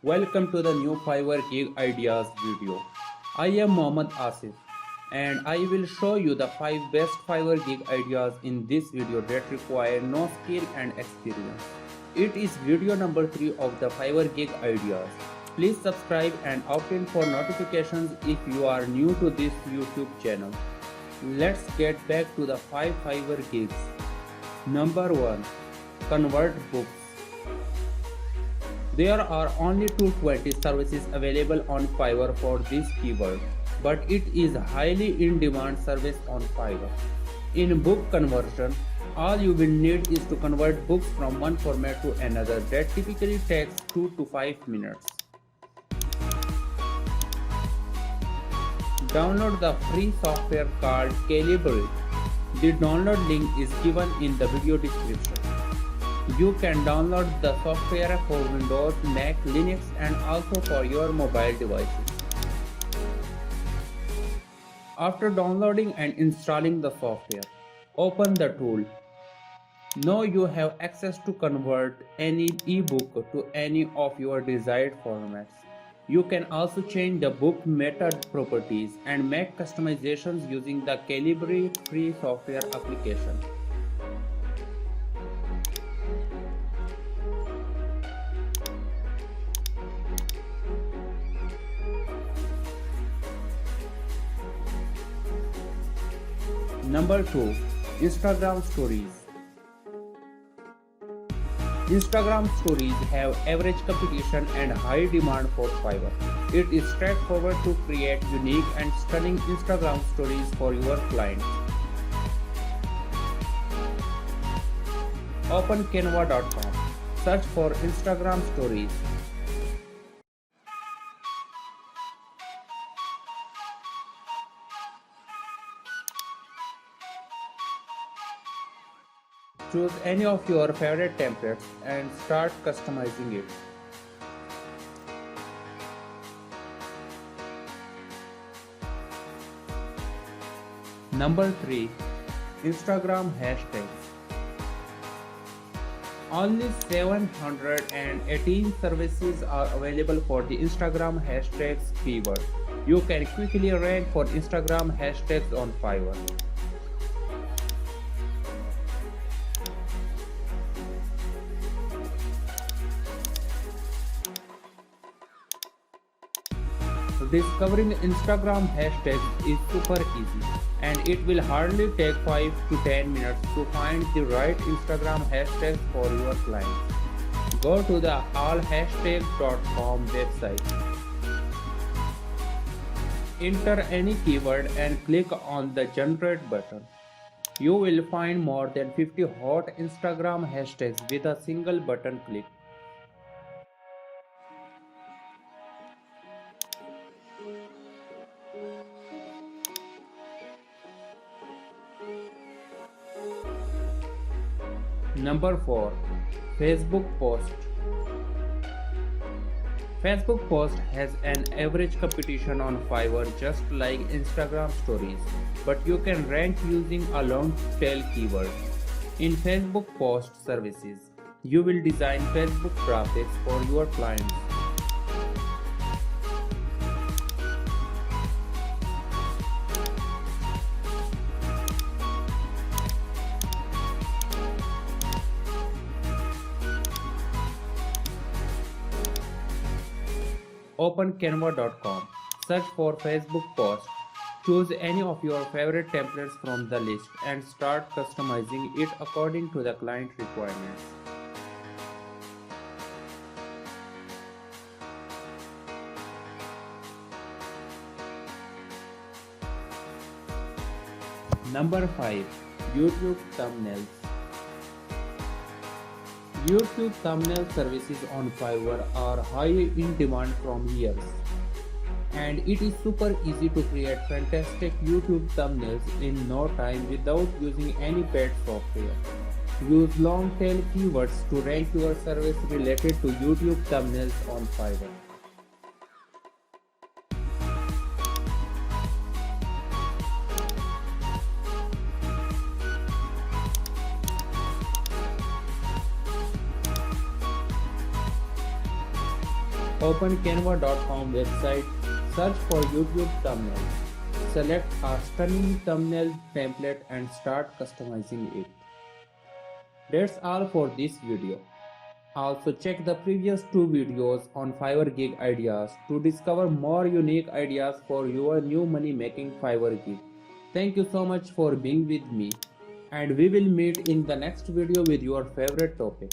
Welcome to the new Fiverr Gig Ideas video. I am Mohammad Asif and I will show you the 5 best Fiverr Gig ideas in this video that require no skill and experience. It is video number 3 of the Fiverr Gig Ideas. Please subscribe and opt in for notifications if you are new to this YouTube channel. Let's get back to the 5 Fiverr gigs. Number 1. Convert books. There are only 220 services available on Fiverr for this keyword, but it is a highly in-demand service on Fiverr. In book conversion, all you will need is to convert books from one format to another that typically takes 2 to 5 minutes. Download the free software called Calibre. The download link is given in the video description. You can download the software for Windows, Mac, Linux and also for your mobile devices. After downloading and installing the software, open the tool. Now you have access to convert any ebook to any of your desired formats. You can also change the book meta properties and make customizations using the Calibre free software application. Number 2. Instagram Stories. Instagram Stories have average competition and high demand for Fiverr. It is straightforward to create unique and stunning Instagram stories for your clients. Open canva.com. Search for Instagram Stories. Choose any of your favorite templates and start customizing it. Number 3. Instagram Hashtags. Only 718 services are available for the Instagram hashtags keyword. You can quickly rank for Instagram hashtags on Fiverr. Discovering Instagram hashtags is super easy and it will hardly take 5 to 10 minutes to find the right Instagram hashtags for your clients. Go to the allhashtag.com website. Enter any keyword and click on the generate button. You will find more than 50 hot Instagram hashtags with a single button click. Number 4. Facebook Post. Facebook Post has an average competition on Fiverr just like Instagram Stories, but you can rank using a long tail keyword. In Facebook Post services, you will design Facebook graphics for your clients. Open canva.com. Search for Facebook post. Choose any of your favorite templates from the list and start customizing it according to the client requirements. Number 5. YouTube Thumbnails. YouTube thumbnail services on Fiverr are high in demand from years, and it is super easy to create fantastic YouTube thumbnails in no time without using any paid software. Use long tail keywords to rank your service related to YouTube thumbnails on Fiverr. Open canva.com website, search for YouTube thumbnail. Select a stunning thumbnail template and start customizing it. That's all for this video. Also check the previous two videos on Fiverr gig ideas to discover more unique ideas for your new money making Fiverr gig. Thank you so much for being with me, and we will meet in the next video with your favorite topic.